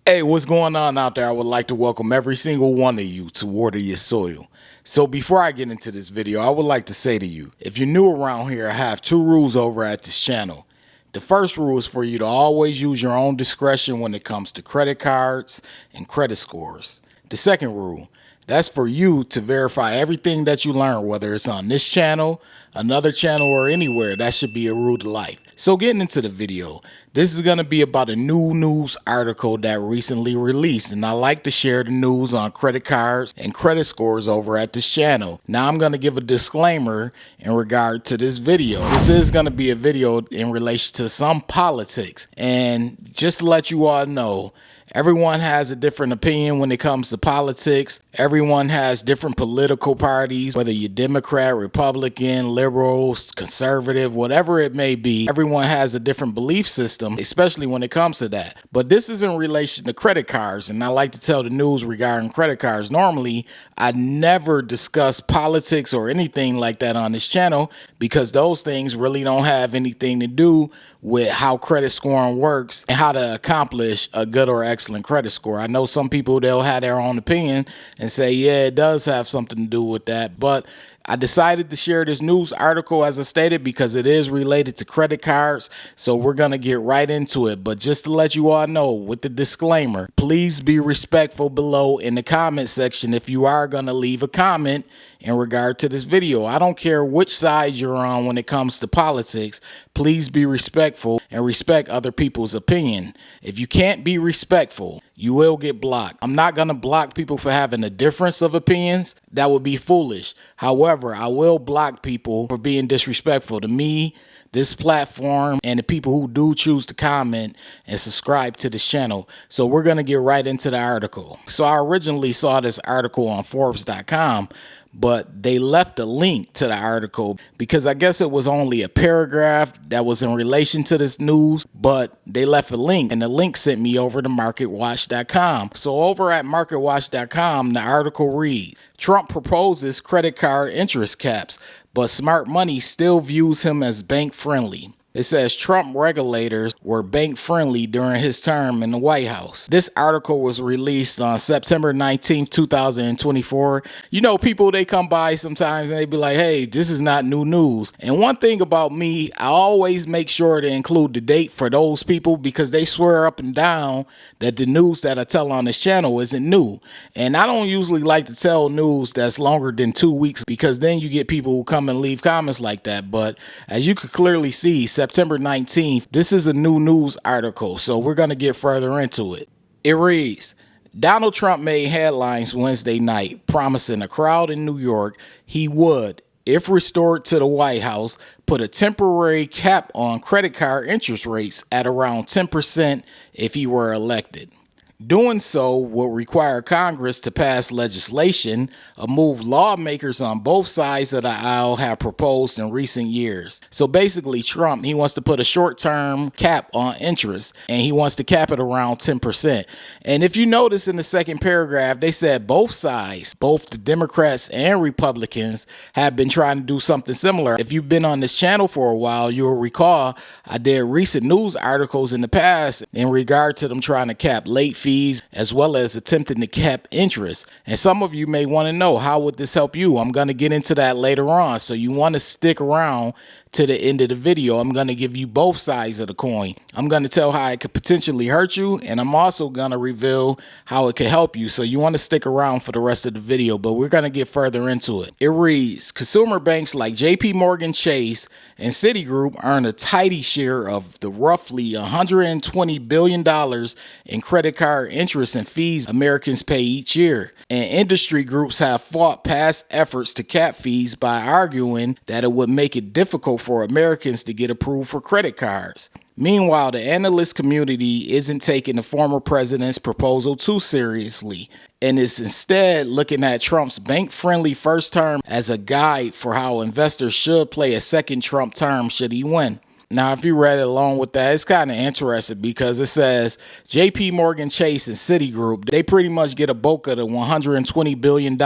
Hey, what's going on out there? I would like to welcome every single one of you to Water Your Soil. So before I get into this video, I would like to say to you, if you're new around here, I have two rules over at this channel. The first rule is for you to always use your own discretion when it comes to credit cards and credit scores. The second rule, that's for you to verify everything that you learn, whether it's on this channel, another channel, or anywhere. That should be a rule to life. So getting into the video, this is going to be about a new news article that recently released, and I like to share the news on credit cards and credit scores over at this channel. Now I'm going to give a disclaimer in regard to this video. This is going to be a video in relation to some politics, and just to let you all know, everyone has a different opinion when it comes to politics. Everyone has different political parties, whether you're Democrat, Republican, liberal, conservative, whatever it may be. Everyone has a different belief system, especially when it comes to that. But this is in relation to credit cards, and I like to tell the news regarding credit cards. Normally, I never discuss politics or anything like that on this channel because those things really don't have anything to do with how credit scoring works and how to accomplish a good or excellent credit score. I know some people, they'll have their own opinion and say, yeah, it does have something to do with that. But I decided to share this news article, as I stated, because it is related to credit cards. So we're going to get right into it. But just to let you all know, with the disclaimer, please be respectful below in the comment section if you are going to leave a comment in regard to this video. I don't care which side you're on when it comes to politics. Please be respectful and respect other people's opinion. If you can't be respectful, you will get blocked. I'm not going to block people for having a difference of opinions. That would be foolish. However, I will block people for being disrespectful to me, this platform, and the people who do choose to comment and subscribe to this channel. So we're going to get right into the article. So I originally saw this article on Forbes.com, but they left a link to the article because I guess it was only a paragraph that was in relation to this news, but they left a link, and the link sent me over to MarketWatch.com. So over at MarketWatch.com, the article reads, Trump proposes credit card interest caps, but smart money still views him as bank friendly. It says Trump regulators were bank friendly during his term in the White House. This article was released on September 19th, 2024. You know, people, they come by sometimes and they be like, hey, this is not new news. And one thing about me, I always make sure to include the date for those people because they swear up and down that the news that I tell on this channel isn't new. And I don't usually like to tell news that's longer than 2 weeks because then you get people who come and leave comments like that. But as you could clearly see, September 19th, this is a new news article, so we're going to get further into it. It reads, Donald Trump made headlines Wednesday night, promising a crowd in New York he would, if restored to the White House, put a temporary cap on credit card interest rates at around 10% if he were elected. Doing so will require Congress to pass legislation, a move lawmakers on both sides of the aisle have proposed in recent years. So basically, Trump, he wants to put a short-term cap on interest, and he wants to cap it around 10%. And if you notice in the second paragraph, they said both sides, both the Democrats and Republicans, have been trying to do something similar. If you've been on this channel for a while, you'll recall I did recent news articles in the past in regard to them trying to cap late fees as well as attempting to cap interest. And some of you may want to know, how would this help you? I'm going to get into that later on. So you want to stick around to the end of the video. I'm going to give you both sides of the coin. I'm going to tell how it could potentially hurt you, and I'm also going to reveal how it could help you. So you want to stick around for the rest of the video, but we're going to get further into it. It reads, consumer banks like JP Chase and Citigroup earn a tidy share of the roughly $120 billion in credit card interest and fees Americans pay each year. And industry groups have fought past efforts to cap fees by arguing that it would make it difficult for Americans to get approved for credit cards. Meanwhile, the analyst community isn't taking the former president's proposal too seriously and is instead looking at Trump's bank-friendly first term as a guide for how investors should play a second Trump term should he win. Now, if you read it along with that, it's kind of interesting because it says JP Chase and Citigroup, they pretty much get a bulk of the $120 billion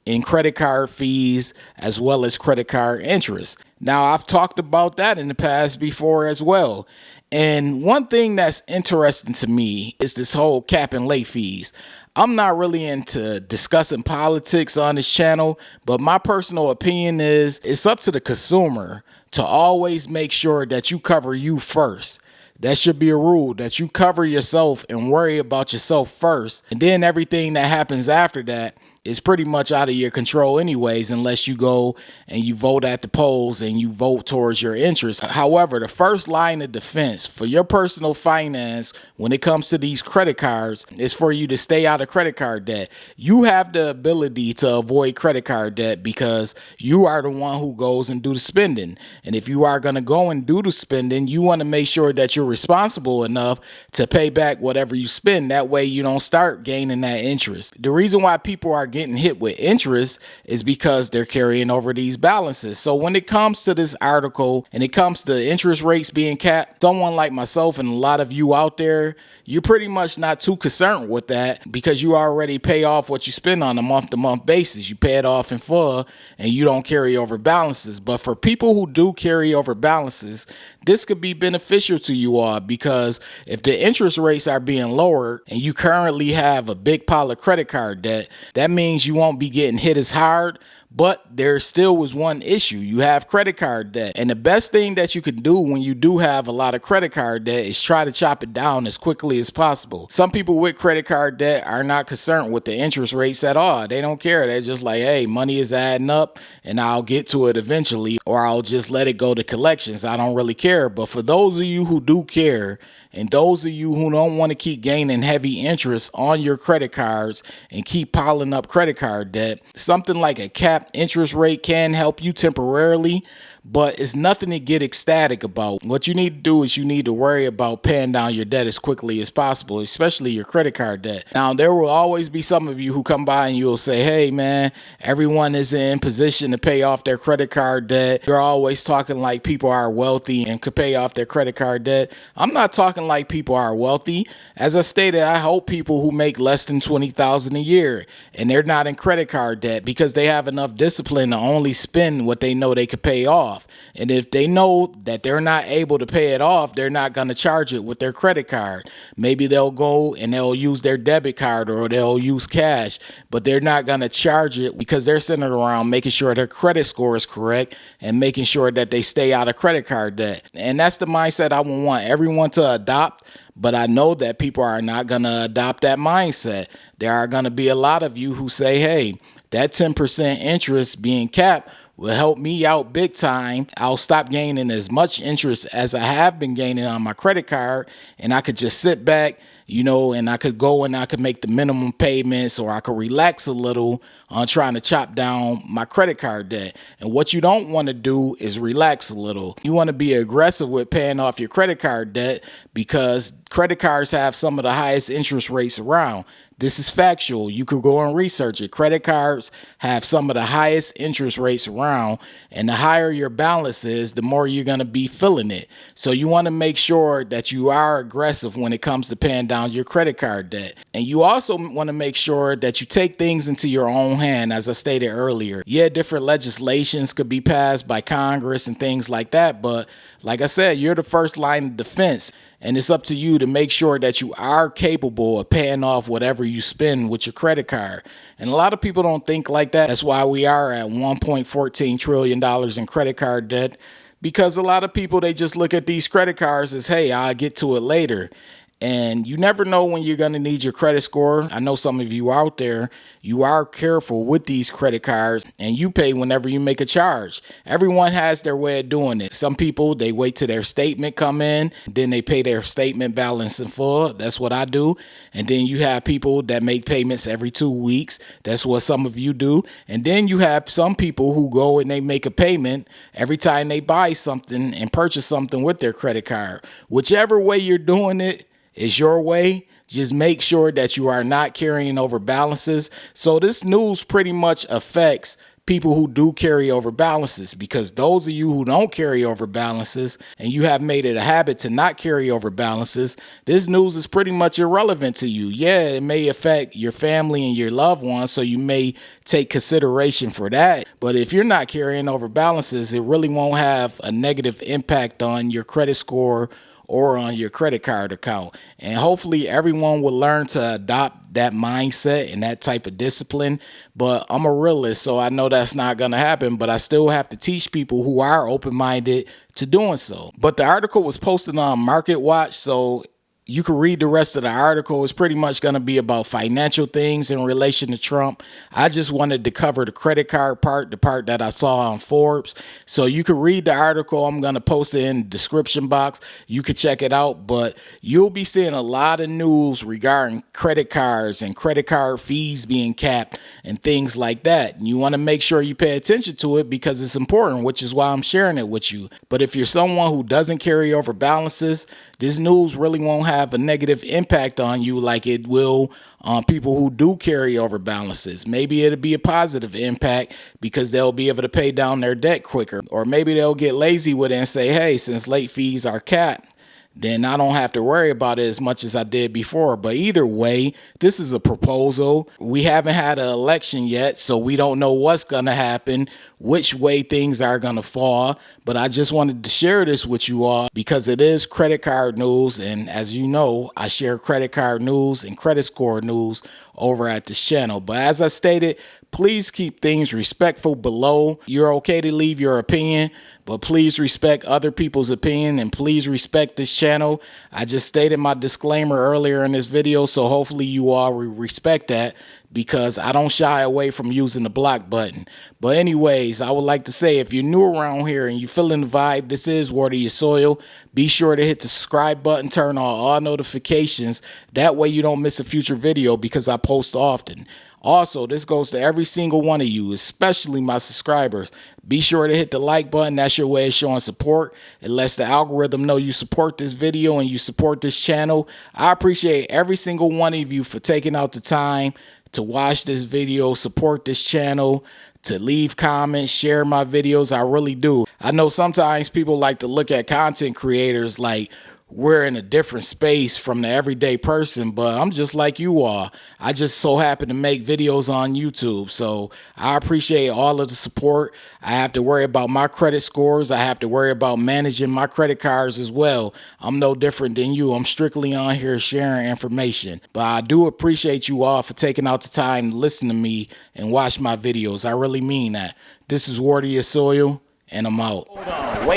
in credit card fees as well as credit card interest. Now, I've talked about that in the past before as well. And one thing that's interesting to me is this whole cap and late fees. I'm not really into discussing politics on this channel, but my personal opinion is it's up to the consumer to always make sure that you cover you first. That should be a rule, that you cover yourself and worry about yourself first. And then everything that happens after that is pretty much out of your control anyways, unless you go and you vote at the polls and you vote towards your interests. However, the first line of defense for your personal finance when it comes to these credit cards is for you to stay out of credit card debt. You have the ability to avoid credit card debt because you are the one who goes and do the spending. And if you are going to go and do the spending, you want to make sure that you're responsible enough to pay back whatever you spend. That way you don't start gaining that interest. The reason why people are getting hit with interest is because they're carrying over these balances. So when it comes to this article and it comes to interest rates being capped, someone like myself and a lot of you out there, you're pretty much not too concerned with that because you already pay off what you spend on a month-to-month basis. You pay it off in full and you don't carry over balances. But for people who do carry over balances, this could be beneficial to you all because if the interest rates are being lowered and you currently have a big pile of credit card debt, that means you won't be getting hit as hard. But there still was one issue. You have credit card debt. And the best thing that you can do when you do have a lot of credit card debt is try to chop it down as quickly as possible. Some people with credit card debt are not concerned with the interest rates at all. They don't care. They're just like, hey, money is adding up and I'll get to it eventually, or I'll just let it go to collections. I don't really care. But for those of you who do care, and those of you who don't want to keep gaining heavy interest on your credit cards and keep piling up credit card debt, something like a capped interest rate can help you temporarily, but it's nothing to get ecstatic about. What you need to do is you need to worry about paying down your debt as quickly as possible, especially your credit card debt. Now, there will always be some of you who come by and you'll say, hey, man, everyone is in position to pay off their credit card debt. You're always talking like people are wealthy and could pay off their credit card debt. I'm not talking like people are wealthy. As I stated, I hope people who make less than $20,000 a year and they're not in credit card debt because they have enough discipline to only spend what they know they could pay off. And if they know that they're not able to pay it off, they're not going to charge it with their credit card. Maybe they'll go and they'll use their debit card or they'll use cash, but they're not going to charge it because they're centered around making sure their credit score is correct and making sure that they stay out of credit card debt. And that's the mindset I would want everyone to adopt. But I know that people are not going to adopt that mindset. There are going to be a lot of you who say, hey, that 10% interest being capped will help me out big time. I'll stop gaining as much interest as I have been gaining on my credit card, and I could just sit back, and I could go and I could make the minimum payments, or I could relax a little on trying to chop down my credit card debt. And what you don't want to do is relax a little. You want to be aggressive with paying off your credit card debt because credit cards have some of the highest interest rates around. This is factual. You could go and research it. Credit cards have some of the highest interest rates around, and the higher your balance is, the more you're going to be feeling it. So you want to make sure that you are aggressive when it comes to paying down your credit card debt. And you also want to make sure that you take things into your own hand, as I stated earlier. Yeah, different legislations could be passed by Congress and things like that, but like I said, you're the first line of defense. And it's up to you to make sure that you are capable of paying off whatever you spend with your credit card. And a lot of people don't think like that. That's why we are at $1.14 trillion in credit card debt, because a lot of people, they just look at these credit cards as, hey, I'll get to it later. And you never know when you're going to need your credit score. I know some of you out there, you are careful with these credit cards and you pay whenever you make a charge. Everyone has their way of doing it. Some people, they wait till their statement come in, then they pay their statement balance in full. That's what I do. And then you have people that make payments every 2 weeks. That's what some of you do. And then you have some people who go and they make a payment every time they buy something and purchase something with their credit card. Whichever way you're doing it, is your way. Just make sure that you are not carrying over balances. So this news pretty much affects people who do carry over balances, because those of you who don't carry over balances and you have made it a habit to not carry over balances, this news is pretty much irrelevant to you. Yeah, it may affect your family and your loved ones, so you may take consideration for that. But if you're not carrying over balances, it really won't have a negative impact on your credit score or on your credit card account. And hopefully everyone will learn to adopt that mindset and that type of discipline. But I'm a realist, so I know that's not going to happen, but I still have to teach people who are open-minded to doing so. But the article was posted on Market Watch, so you can read the rest of the article. It's pretty much going to be about financial things in relation to Trump. I just wanted to cover the credit card part, the part that I saw on Forbes. So you can read the article. I'm going to post it in the description box. You can check it out, but you'll be seeing a lot of news regarding credit cards and credit card fees being capped and things like that. And you want to make sure you pay attention to it because it's important, which is why I'm sharing it with you. But if you're someone who doesn't carry over balances, this news really won't have a negative impact on you like it will on people who do carry over balances. Maybe it'll be a positive impact because they'll be able to pay down their debt quicker. Or maybe they'll get lazy with it and say, hey, since late fees are capped, then I don't have to worry about it as much as I did before. But either way, this is a proposal. We haven't had an election yet, so we don't know what's going to happen, which way things are going to fall. But I just wanted to share this with you all because it is credit card news. And as you know, I share credit card news and credit score news over at this channel. But as I stated, please keep things respectful below. You're okay to leave your opinion, but please respect other people's opinion and please respect this channel. I just stated my disclaimer earlier in this video, so hopefully you all respect that because I don't shy away from using the block button. But anyways, I would like to say if you're new around here and you're feeling the vibe, this is Water Your Soil. Be sure to hit the subscribe button, turn on all notifications. That way you don't miss a future video because I post often. Also, this goes to every single one of you, especially my subscribers. Be sure to hit the like button. That's your way of showing support. It lets the algorithm know you support this video and you support this channel. I appreciate every single one of you for taking out the time to watch this video, support this channel, to leave comments, share my videos. I really do. I know sometimes people like to look at content creators like we're in a different space from the everyday person, but I'm just like you are. I just so happen to make videos on YouTube. So I appreciate all of the support. I have to worry about my credit scores. I have to worry about managing my credit cards as well. I'm no different than you. I'm strictly on here sharing information. But I do appreciate you all for taking out the time to listen to me and watch my videos. I really mean that. This is Water Your Soil, and I'm out. Hold on.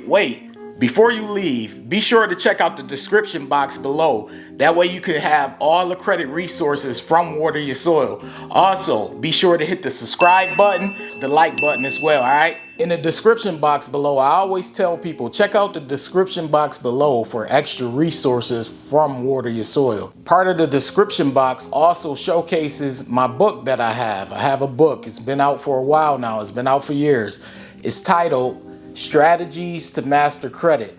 Wait. Before you leave, be sure to check out the description box below. That way you can have all the credit resources from Water Your Soil. Also, be sure to hit the subscribe button, the like button as well, all right? In the description box below, I always tell people, check out the description box below for extra resources from Water Your Soil. Part of the description box also showcases my book that I have. I have a book. It's been out for a while now. It's been out for years. It's titled Strategies to Master Credit.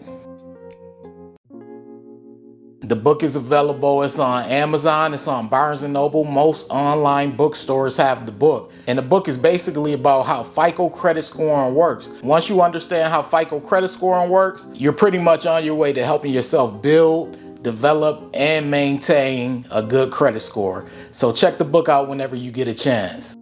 The book is available. It's on Amazon. It's on Barnes & Noble. Most online bookstores have the book. And the book is basically about how FICO credit scoring works. Once you understand how FICO credit scoring works, you're pretty much on your way to helping yourself build, develop, and maintain a good credit score. So check the book out whenever you get a chance.